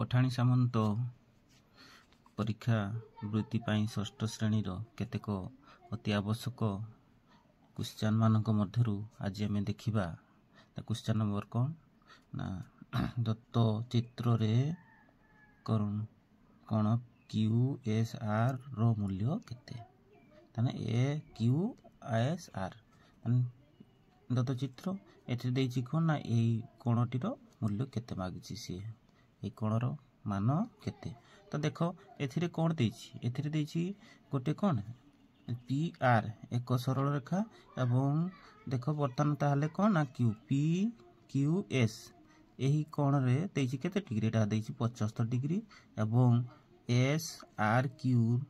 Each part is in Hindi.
पठाणी सामंत परीक्षा वृत्ति पाई षष्ठ श्रेणी केतेक अति आवश्यक क्वेश्चन मानक मध्यरु आज आम देखिबा क्वेश्चन नंबर कौन ना दत्त चित्र रे कौन क्यू एस आर रो मूल्य केते ताने ए क्यू एस आर दत्त चित्र एथे देछि कोन ना एई कोणटीर मूल्य केते मागिछि सी ए कोणर मान केते तो देखो एथिरे कोन देछि एथिरे देछि गोटे कोन पी आर एक सरल रेखा एवं देखो बर्तन ताहले कोन ना क्यू पी क्यू एस एही कोण रे देछि केते डिग्री एटा देछि 75 डिग्री एवं एस आर क्यू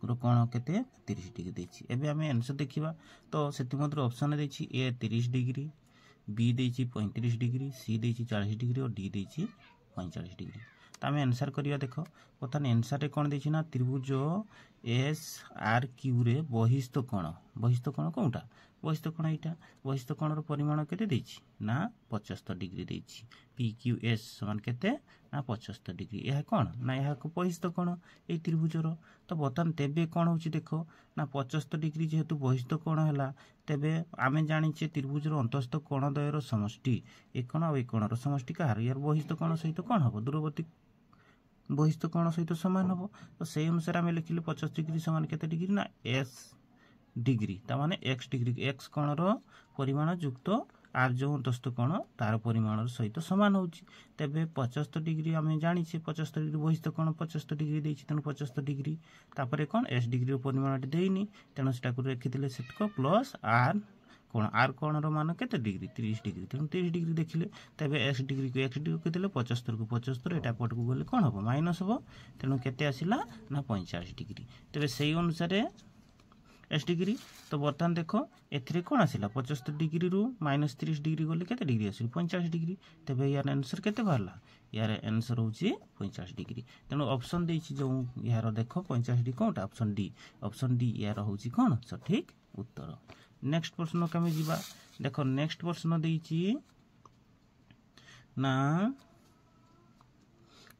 रो कोण केते 30 डिग्री देछि एबे हमें आंसर देखिबा तो सेति मध्य ऑप्शन देछि ए 30 डिग्री बी देछि 35 डिग्री सी देछि 40 डिग्री और डी देछि 45 डिग्री तो आम आंसर करिया देखो बर्तमान आंसर रे कोन देछि ना त्रिभुज एस आर क्यू रे बहिस्थ कोण कोनटा बहिस्थ कोण एटा बहिस्थ कोण रो परिमाण केते देछि ना 75 डिग्री देछि पी क्यू एस समान केते ना 75 डिग्री यह कोण ना यह को बहिस्थ कोण ए त्रिभुज रो तो बर्तमान तेबे कोण होछि देखो ना 75 डिग्री जेहेतु बहिस्थ कोण हैला तेबे आमे जानि छे त्रिभुज रो अंतस्थ कोण द्वय रो समष्टि ए कोण और ए कोण रो समष्टि का यार बहिस्थ कोण सहित कोण हबो दूरवर्ती बहिस्थ कोण सहित समान हबो तो सेही अनुसार आमे लिखिले 50 डिग्री समान केते डिग्री ना एस डिग्री ता माने एक्स डिग्री एक्स कोण रो परिमाण युक्त आर जो अंतस्थ कोण तार परिमाण सहित समान होछि तबे 75 डिग्री आमे जानि छे 75 डिग्री बहिस्थ कोण 75 डिग्री देछि तनु 75 डिग्री तापरे कोण एस डिग्री रो परिमाण देइनी तनु सेटा को रखिदिले सेटको प्लस आर कोण रो मान केते डिग्री 30 डिग्री तनु 30 डिग्री देखिले तबे एक्स डिग्री को एक्स डिग्री को देले 75 को 75 एटा पट को गले कोण हबो माइनस हबो तनु केते आसिला ना 45 डिग्री तबे सेही अनुसार एस डिग्री तो बर्तमान देखो एथिरे कोन आसिला 75 डिग्री रु माइनस 30 डिग्री गले केते डिग्री आसिल 45 डिग्री तबे यार आंसर केते बाहरला यार आंसर होची 50 डिग्री तनो ऑप्शन देछि जो यार देखो 50 डिग्री कोनटा ऑप्शन डी यार होची कोन सठिक उत्तर नेक्स्ट प्रश्न कमे जीवा देखो नेक्स्ट प्रश्न देछि ना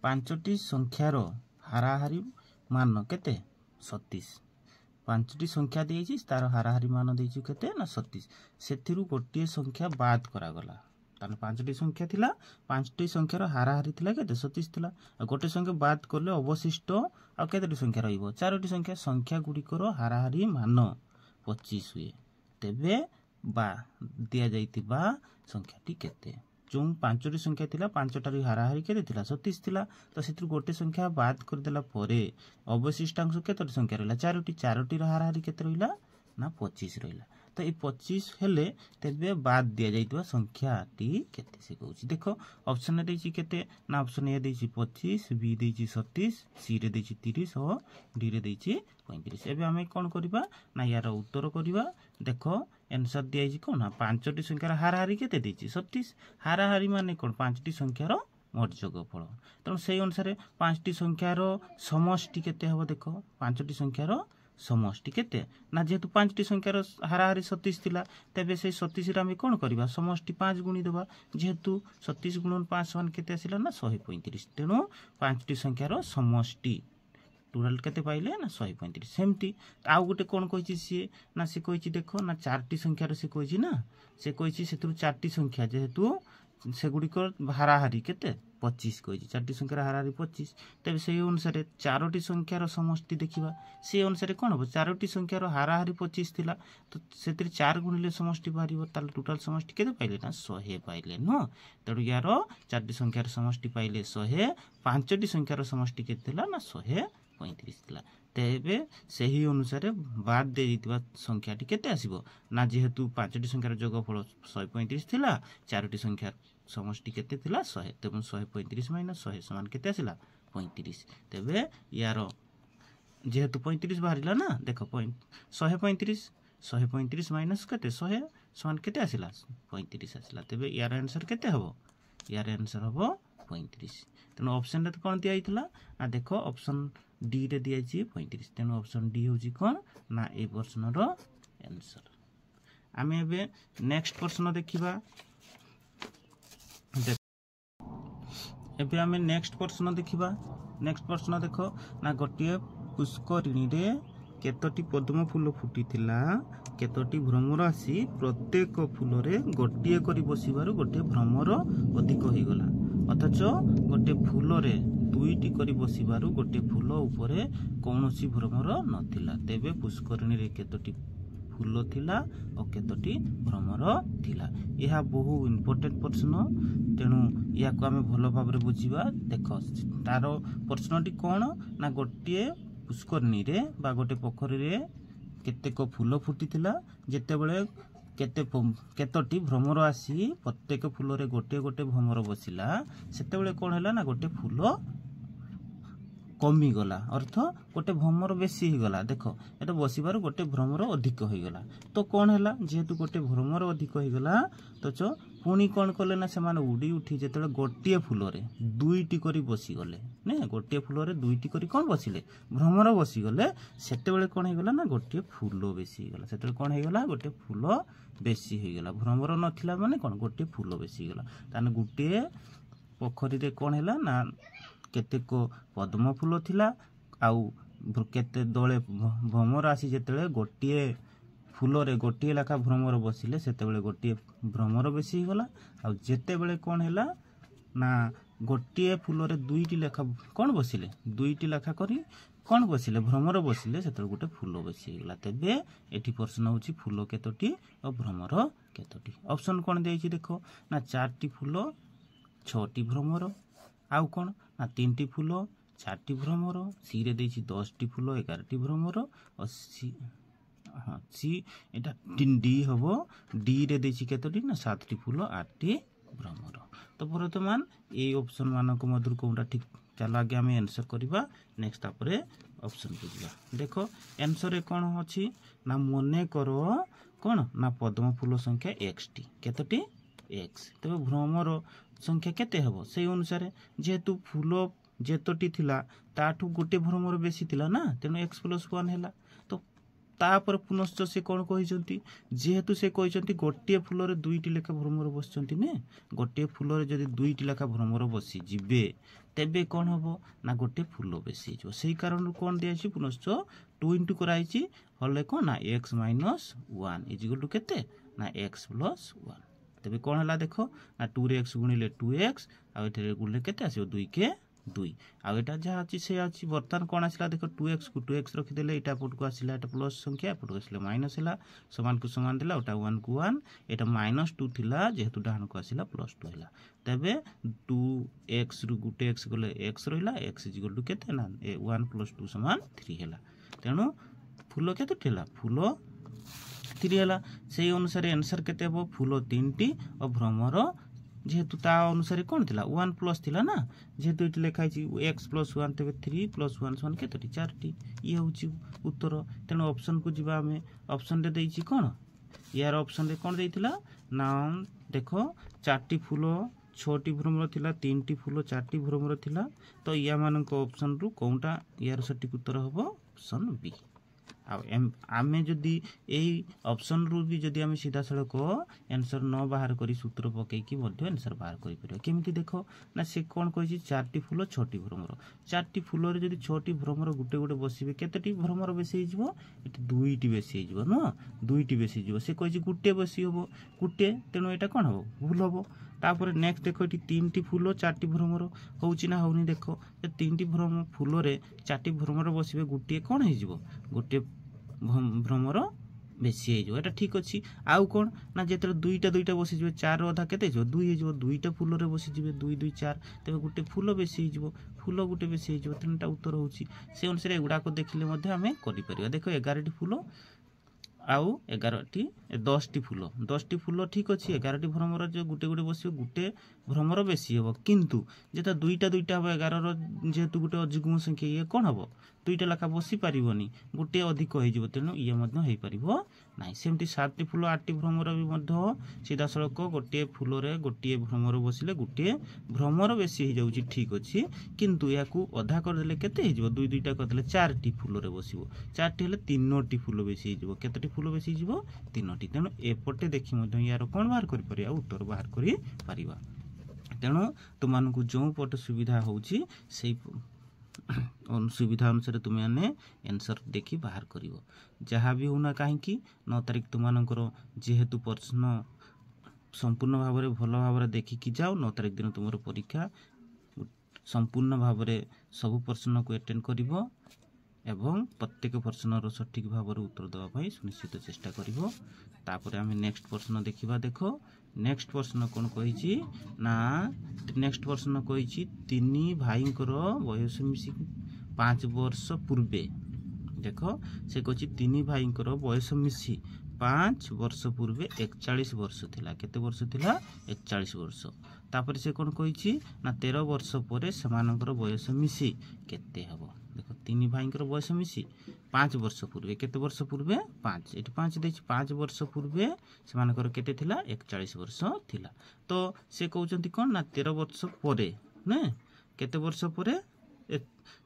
पांचटी संख्यार हाराहारी मान केते 36 पांचटी संख्या देछि तार हाराहारी मान देछि केते ना 36 सेथिरु गोटे संख्या बाद करा गला तान पांचटी संख्या थिला पांचटी संख्यार हाराहारी थिला केते 36 थिला गोटे संख्या बाद करले अवशिष्ट आ केतेटी संख्या रहिबो चारोटी संख्या गुडीकर हाराहारी मान 25 हुए तेबे बा दिया जाइतिबा संख्याटी केते जो पांचटी संख्या थिला पांचटारी हाराहारी केते थिला 36 थिला तो सेतिर गोटे संख्या बाद कर देला परे अवशिष्टांश केतटी संख्या रहला चारोटी रो हाराहारी केते रहिला ना 25 रहिला तो ए 25 हेले तेबे बाद दिया जाइतबा संख्याटी केते से कहूची देखो ऑप्शन देछि केते ना ऑप्शन ए देछि 25 बी देछि 36 सी रे देछि 30 और डी रे देछि 35 एबे हमें कोन करबा ना यार उत्तर करबा देखो आंसर दिया जी कोन पांचटी संख्यार हाराहारी केते देछि 36 हाराहारी माने कोन पांचटी संख्यार मोट जोगफल त सेही अनुसार पांचटी संख्यार समष्टि केते हबो देखो पांचटी संख्यार समष्टि केते ना जेतु पांचटी संख्यार हाराहारी 36 थिला तबे से 36 रे हम कोन करबा समष्टि 5 गुणी देबा जेतु 36 गुणन 5 समान केते आसिला ना 135 तेनो पांचटी संख्यार समष्टि टोटल केते पाइले ना 135 सेमती आउ गोटे कोन कहिछि सी ना से कहिछि देखो ना चारटी संख्यार से कहिछि ना से कहिछि सेतु चारटी संख्या जेतु से गुडी को हाराहारी केते 25 कहिछि चारटी संख्यार हाराहारी 25 तबे सेही अनुसार चारोटी संख्यार समष्टि देखिबा से अनुसार कोन हो चारोटी संख्यार हाराहारी 25 थिला तो सेतिर 4 गुणिले समष्टि बारिबो ताल टोटल समष्टि केते पाइले ना 100 पाइले न तडु यार चारटी संख्यार समष्टि पाइले 100 पांचटी संख्यार समष्टि केते थिला ना 135 थिला तेबे सेही अनुसार बाद दे दितबा संख्याटी केते आसीबो ना जेहेतु पांचटी संख्यार जोगफल 135 थिला चारोटी संख्यार समष्टि केते थिला 100 तेबे 135 माइनस 100 समान केते आसिला 35 तेबे यार जेहेतु 35 बाहरिला ना देखो 135 माइनस केते 100 समान केते आसिला 35 आसिला तेबे यार आंसर केते हबो यार आंसर हबो 35 तेनो ऑप्शन रे कोन दिया आइतला आ देखो ऑप्शन डी रे दिया छी 35 तेनो ऑप्शन डी होजी कोन ना ए प्रश्न रो आंसर आमे एबे नेक्स्ट प्रश्न देखिबा एबे आमे नेक्स्ट प्रश्न देखिबा। नेक्स्ट प्रश्न देखो ना गोटे पुष्करिणी रे केतोटी पद्म फूल फुटिथिला केतोटी भ्रमर आसी प्रत्येक फूल रे गोटे करी बसिबारु गोटे भ्रमर अधिक होई गला अथच गोटे फूल रे दुईटी करी बसिबारु गोटे फूल उपरे कौनसी भ्रमर नथिला तेबे पुष्करिणी रे केतोटी फूल थिला और केतोटी भ्रमर थिला। यह बहु इम्पोर्टेंट प्रश्न तेणु या को आमे भलो भाबरे बुझिबा। देखो तार प्रश्नटी कोन ना गोटे पुष्करिणी रे बा गोटे पोखरी रे केतेक फूल फुटिथिला जेतेबेले केतोटी भ्रमर आसी प्रत्येक फूल रे गोटे गोटे भ्रमर बसिला सेतेबेले कोन हैला ना गोटे फूल कमी गला अर्थ गोटे भ्रमर बेसी ही गला। देखो एटा बसिबार गोटे भ्रमर अधिक हो गला तो कौन है जेहेतु गोटे भ्रमर अधिक हो गला तो पुणी कौन कले ना से उड़ी उठी जिते गोटे फूल रे दुईटी करी बसी गले ने गोटे फूल रे दुईटी करी कौन बसिले भ्रमर बसी गले सेते कौन हो गला ना गोटे फूल बेसी गला सेते कौन हो गला गोटे फूल बेसी हो गला भ्रमर नथिला माने कौन गोटे फूल बेसी गला ताने गोटे पोखरी रे कौन है ना केतेक पद्म फूल थिला आउ केते दले भ्रमर आसी जेतेले गोटे फूल रे गोटे लाखा भ्रमर बसिले सेतेबेले गोटे भ्रमर बेसी गला आउ जेतेबेले कोन हैला ना गोटे फूल रे दुईटी लेखा कोन बसिले दुईटी लेखा करी कोन बसिले भ्रमर बसिले सेतेबेले गोटे फूल बेसी गला। तेबे एठी प्रश्न होची फूल केतोटी और भ्रमर केतोटी। ऑप्शन कोन देइछि देखो ना 4टी फूल 6टी भ्रमर आउ कोन ना 3टी फूल 4टी भ्रमर सी रे देइछि 10टी फूल 11टी भ्रमर और सी हाँ सी एटा डी हबो डी रे देइछि केतोटी ना 7टी फूल 8टी भ्रमर। तो वर्तमान ए ऑप्शन मानको मधुर कोनटा ठीक चलो आगे आमे आंसर करबा नेक्स्ट तापरे ऑप्शन बुझिबा। देखो आंसर रे कोन अछि ना मने करो कोन ना पद्म फूल संख्या x केतोटी x तबे भ्रमर संख्या केते हबो से अनुसार जेहेतु फूल जेतोटी थिला ताठू गोटे भ्रमर बेसी थिला ना तेनो x + 1 हैला तो तापर पुनश्च से कोन कहिसंती जेहेतु से कहिसंती गोटे फूल रे दुईटी लेखा भ्रमर बसचंती ने गोटे फूल रे जदी दुईटी लेखा भ्रमर बसी जिबे तेबे कोन हबो ना गोटे फूल बेसी जो सेही कारण कोन दियाछि पुनश्च 2 * कराइछि हले कोन ना x - 1 = केते ना x + 1 तबे कोन हला देखो ना 2 रे x गुणिले 2x आ एठरे गुणिले केते आसीओ 2 के 2 आ एटा जा अछि से अछि वर्तमान कोन आसिला देखो 2x को 2x रखि देले एटा पट को आसिला एटा प्लस संख्या पट को आसिला माइनस हैला समान को समान देला ओटा 1 को 1 एटा -2 थिला जेहेतु डाहन को आसिला +2 हैला तबे 2x रु गुटे x गले x रहिला x = केते ना 1 + 2 = 3 हैला तेनु फूल केते थिला फूल 3 हैला सेही अनुसार आंसर केते हबो फूल 3टी और भ्रमर जेहेतु ता अनुसार कोन थिला 1 प्लस थिला ना जेहेतु इट लेखाइ छि x + 1 तबे 3 + 1 = केतोटी 4टी ये होछि उत्तर। तेनु ऑप्शन को जिबा हमें ऑप्शन रे देइ छि कोन यार ऑप्शन रे कोन देइथिला ना देखो 4टी फूल 6टी भ्रमर थिला 3टी फूल 4टी भ्रमर थिला तो या मानक ऑप्शन रु कोनटा यार सटीक उत्तर हबो ऑप्शन बी। आमे जदि एई ऑप्शन रु भी जदि आमे सीधा सड़क आंसर न बाहर करी सूत्र पकई की मध्य आंसर बाहर करि परियो केमिति देखो ना से कोन कहि 4टी फूल 6टी भ्रमर 4टी फूल रे जदि 6टी भ्रमर गुटे गुटे बसिबे केतेटी भ्रमर बेसी हो जिवो एटी दुईटी बेसी हो जिवो न दुईटी बेसी जिवो से कहि गुटे बेसी होबो गुटे तेनो एटा कोन होबो भूल होबो तापर नेक्स्ट देखो एटी 3टी फूल 4टी भ्रमर होउची ना होउनी देखो 3टी भ्रमर फूल रे 4टी भ्रमर बसिबे गुटे कोन हे जिवो गुटे भ्रमर बेसी हे जो एटा ठीक अछि आउ कोन ना जेतर दुईटा बसी जिवो 4 अधा केते जो 2 हे जो दुईटा फूल रे बसी जिवो 2 2 4 तबे गुटे फूल बेसी हे जिवो फूल गुटे बेसी हे जिवो तीनटा उत्तर होउची से अनुसार एगुडा को देखिले मध्ये हमें करि परियो। देखो 11टी फूल आउ 11टी 10टी फूल ठीक अछि 11टी भ्रमर जो गुटे गुटे बसियो गुटे भ्रमर बेसी हेबो किंतु जेता दुईटा हबो 11 रो जेतु गुटे अजुग्म संख्या ये कोन हबो दुईटा लाखा बसी पारिबोनी गुटे अधिक होई जिवो तेनु ये मध्य होई पारिबो नाही सेमति 7टी फूल 8टी भ्रमर भी मध्य सीधा सड़क गोटे फूल रे गोटे भ्रमर बसिले गुटे भ्रमर बेसी हे जाउची ठीक अछि किंतु याकू अधा कर देले केते हे जिवो दुईटा कर देले 4टी फूल रे बसिबो 4टी हेले 3टी फूल बेसी हे जिवो केतेटी फूल बेसी जिवो 3टी तेनु एपटे देखि मध्य यार कोन बाहर करि परिया उत्तर बाहर करि परिबा। तेणु तुमको जो पट सुविधा होची से सुविधा अनुसार तुम्हें आंसर देखी बाहर कर जहाँ भी होना कहीं 9 तारिख तुमको जेहेतु प्रश्न संपूर्ण भाव में भल भाव देखिकी जाओ 9 तारिख दिन तुम परीक्षा संपूर्ण भाव में सबू प्रश्न को अटेंड कर एवं प्रत्येक प्रश्नर सठिक भाव में उत्तर देवाई सुनिश्चित चेष्टा कर आम नेक्स्ट प्रश्न देखा देख नेक्स्ट प्रश्न कौन कही ना नेक्स्ट प्रश्न कही 3 भाई बयस मिसी 5 वर्ष पूर्वे देख से कही 3 भाई बयस मिसी 5 वर्ष पूर्वे 41 वर्ष थिला केते वर्ष थिला 41 वर्ष तापर से कौन कही ना 13 वर्ष पर से बयस मिसी केते हबो देख 3 भाई बयस मिसी 5 वर्ष पूर्वे केते वर्ष पूर्वे 5 ये 5 देखिए 5 वर्ष पूर्वे से केते थिला 41 वर्ष थिला तो से कहते कौन ना 13 वर्ष पर ना केते वर्ष पर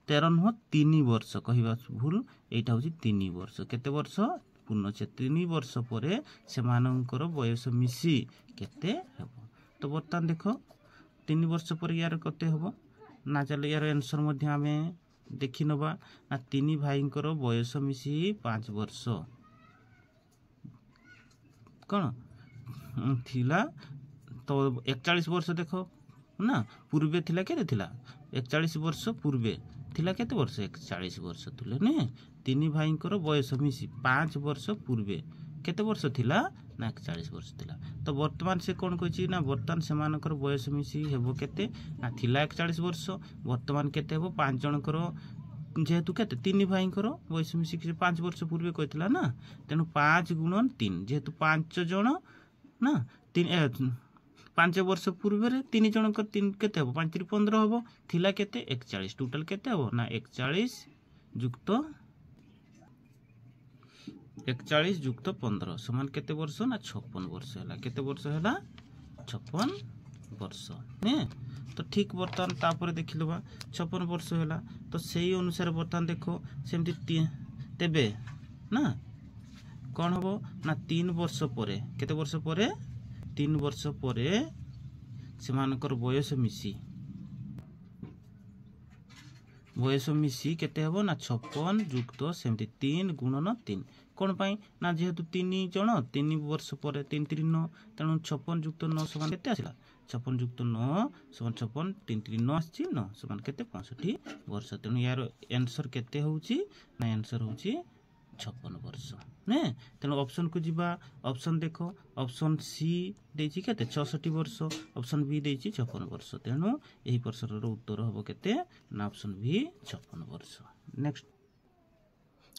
13 नुह 3 वर्ष कहवा भूल यहाँ हूँ 3 वर्ष केते वर्ष पूर्ण से 3 वर्ष पर से बयस मिसी केते हेबो तो बर्तमान देख 3 वर्ष पर यार कते हेबो ना चलो यार आंसर मध्य आमे देखि नबा ना 3 भाई बयस मिसी 5 वर्ष कौन थिला तो 41 वर्ष देख ना पूर्वे थिला केते थिला 41 वर्ष पूर्वे थिला केते वर्ष 41 वर्ष थिले ने 3 भाई बयस मिसी 5 वर्ष पूर्वे केते वर्ष थिला ना 41 वर्ष थिला तो वर्तमान से कौन कही ना वर्तमान से बयस मिसी हेबो केते ना थिला 41 वर्ष वर्तमान केते हेबो 5 जनकर जेहेतु केते 3 भाई बयस मिसी 5 वर्ष पूर्वे कहला ना तेणु 5 गुणन 3 जेहेतु 5 जन ना 5 वर्ष पूर्व 3 जन 3 केते हेबो 5 3 15 हेबो थिला केते 41 टोटल केते हेबो ना 41 युक्त 41 युक्त 15 समान केते वर्ष ना 56 वर्ष है केते वर्ष है 56 वर्ष ने तो ठीक बर्तमान तापर देख लबा 56 वर्ष है तो सही अनुसार बर्तमान देखो सेमती तेबे ना कौन हम ना 3 वर्ष पर केते वर्ष पर 3 वर्ष पर से बयस मिसी केते हेबो ना 56 युक्त सेमती 3 गुणन 3 कौन पाई ना जेहेतु 3 जन 3 वर्ष पर 3 3 9 तेणु 56 युक्त 9 समान केते आसिला 56 युक्त 9 समान 56 3 3 9 आछि 9 समान केते 65 वर्ष तेणु यार आंसर केते होउची ना आंसर होउची 56 वर्ष ने तेणु ऑप्शन को जीवा ऑप्शन देखो ऑप्शन सी देछि केते 66 वर्ष ऑप्शन बी देछि 56 वर्ष तेणु एही प्रश्नर उत्तर हबो केते ना ऑप्शन बी 56 वर्ष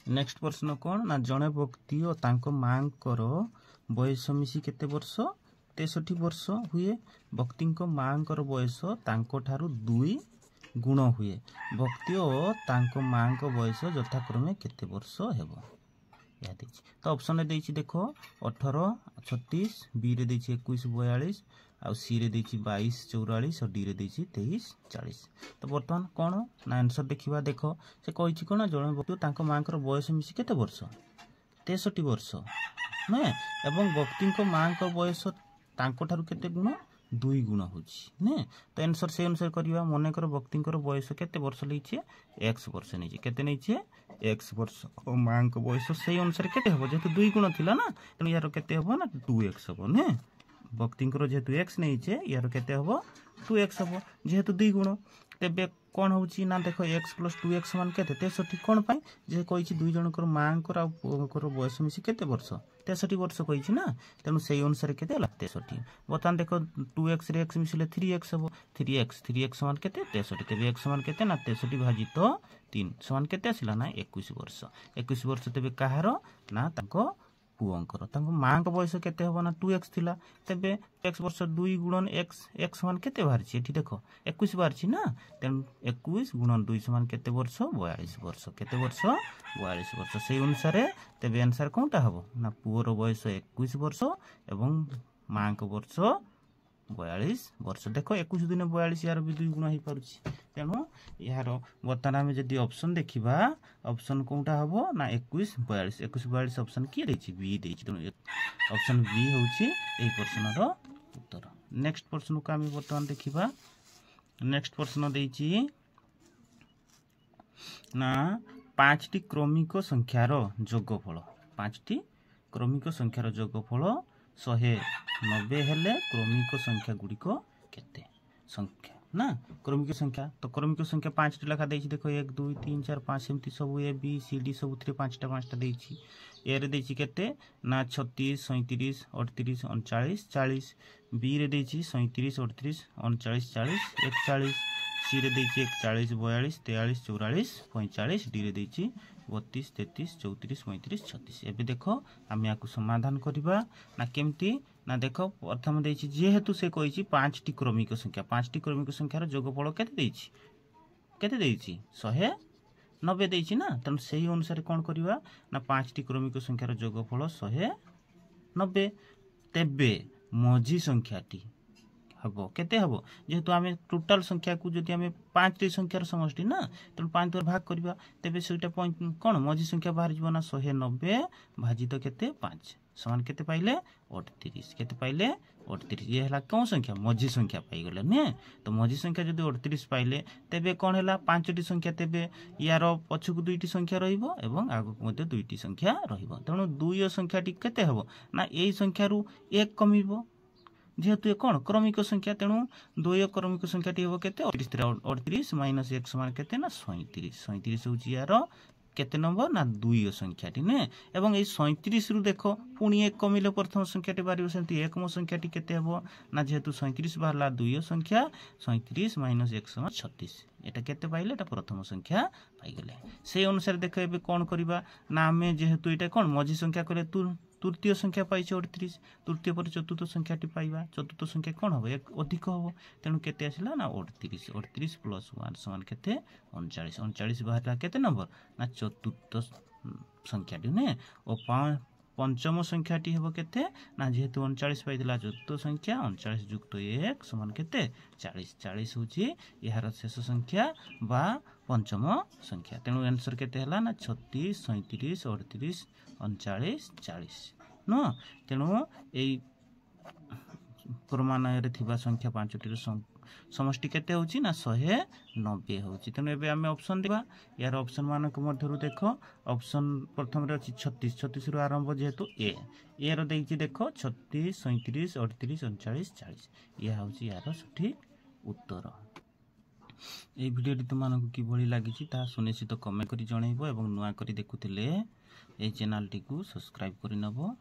नेक्स्ट प्रश्न कौन ना जड़े व्यक्ति और तांको मांकर बयस मिसी केते वर्ष 63 वर्ष हुए व्यक्ति मांकर बयस तांको ठारू 2 गुण हुए व्यक्ति और तांको मां को बयस यथाक्रमे केते वर्ष हेबो या देछि तो ऑप्शन रे देछि देखो 18 36 बी रे देछि 21 42 आ सी रे देछि 22 44 और डी रे देछि 23 40 तो बर्तमान कोन ना आंसर देखिबा देखो से कहिछि कोन जण व्यक्ति तांको मांकर बयस मिसी केते वर्ष 63 वर्ष ने एवं व्यक्ति को मां को बयस तांको ठारू केते गुण 2 गुण होछि ने तो आंसर से अनुसार करिवा मने कर व्यक्ति बयस केते वर्ष लेछे x वर्ष नेछि केते नेछि x वर्ष और मां को बयस से अनुसार केते हबो जेतु 2 गुण थिला ना तनो यार केते हबो ना 2x हबो ने व्यक्ति जेतु x नेछे यार केते हबो 2x हबो जेतु 2 गुण तेबे कोन होछि ना देखो x + 2x = केते 63 कोन पाई जे कहिछि 2 जनकर मां को आ पुओकर बयस मिसी केते वर्ष 63 वर्ष कहिछि ना तेनु सेही अनुसार केते हला 63 बतन देखो 2x रे x मिसिले 3x हबो 3x = केते 63 तेबे x = केते ना 63 भाजित 3 = केते आसिला ना 21 वर्ष 21 वर्ष तेबे काहारो ना ताको पुओंकर ताको मां को बयस केते हबो ना 2x थिला तेबे x वर्ष 2 गुणन x = केते बाहरछि एठी देखो 21 बाहरछि ना तेन 21 गुणन 2 = केते वर्ष 42 वर्ष केते वर्ष 42 वर्ष सेही अनुसार तेबे आंसर कोनटा हबो ना पुओर बयस 21 वर्ष एवं मां को वर्ष 42 वर्ष देखो 21 दिन 42 यार भी 2 गुण हो पारुछि तेणु यार बर्तमान आम जदि ऑप्शन देखिबा ऑप्शन कोनटा हबो ना 21 42 ऑप्शन की देछि बी देछि तेणु ऑप्शन बी होछि एही प्रश्नर उत्तर। नेक्स्ट प्रश्न को आम बर्तमान देखा। नेक्स्ट प्रश्न देइछि ना 5टी क्रमिक संख्यार जोगफल 5टी क्रमिक संख्यार जोगफल 190 हेले क्रमिक संख्या गुड़िक केते संख्या ना क्रमिक संख्या तो क्रमिक संख्या 5टी लेखा देइछि देखो 1 2 3 4 5 एमती सब ए बी सी डी सब 5टा 5टा देइछि ए रे देइछि केते ना 36 37 38 39 40 बी रे देइछि 37 38 39 40 41 सी रे देइछि 41 42 43 44 45 डी रे देइछि 32 33 34 35 36 एबे देखो आम या समाधान करबा ना केमती ना देखो प्रथम देइछि जेहेतु से कहिछि 5टी क्रमिक संख्या 5टी क्रमिक संख्यार जोगफल केते देइछि 190 देइछि ना तन सेही अनुसार कोन करबा ना 5टी क्रमिक संख्यार जोगफल 190 तेबे मझी संख्याटी हबो केते हबो जेहेतु आमे टोटल संख्या को जदि आमे 5टी संख्यार समष्टि ना तन 5 द्वारा भाग करबा तेबे सेटा कोन मझी संख्या बाहर जीवो ना 190 भाजित केते 5 समान केते पाइले 38 केते पाइले 38 ये हला कोन संख्या मझी संख्या पाई गेले ने तो मझी संख्या जदि 38 पाइले तेबे कोन हला 5टी संख्या तेबे यार पछकु 2टी संख्या रहिबो एवं आगु मध्ये 2टी संख्या रहिबो तणो 2 संख्याटी केते हबो ना एई संख्या रु 1 कमिबो जेहेतु कौन क्रमिक संख्या तेणु 2 क्रमिक संख्याटी हम केते 38 माइनस 1 समान केते ना 37 होची यार केते नंबर ना 2 संख्याटी ने एवं ए 37 रु देखो पुणी 1 कमिले प्रथम संख्याटी बारियो सेंती एकम संख्याटी केते हबो ना जेहेतु 37 बाहरला 2 संख्या 37 माइनस 1 समान 36 एटा केते पाइले एटा प्रथम संख्या पाई गेले से अनुसार देखो एबे कोन करबा ना हमें जेहेतु एटा कोन मझी संख्या करे तृतीय संख्या पाई 38 तृतीय पर चतुर्थ संख्याटी पाइबा चतुर्थ संख्या कोन हो एक अधिक हो तेणु केते आसिला ना 38 प्लस 1 समान केते 39 बाहरला केते नंबर ना चतुर्थ संख्याटी ने ओ पंचम संख्याटी हेबो केते ना जेहेतु 39 पाइदिला चतुर्थ संख्या 39 युक्त 1 समान केते 40 होची यार शेष संख्या बा पंचम संख्या तेणु आंसर केते हला ना 36 37 38 39 40 न तेणु एई क्रमान्वय रे थिबा संख्या 5टी समष्टि केते होची ना 190 होची तेणु एबे आमे ऑप्शन दिबा यार ऑप्शन मानक मध्यरु देखो ऑप्शन प्रथम रे अछि 36 रु आरंभ जेहेतु ए रो देइछि देखो 36 37 38 39 40 या होची यार सठिक उत्तर ए भिडियो तुमको किभली लागिछि ता सुनिश्चित कमेंट करी जणैबो एवं नुआ करी देखुथिले ए चैनल टी को सब्सक्राइब करि नबो।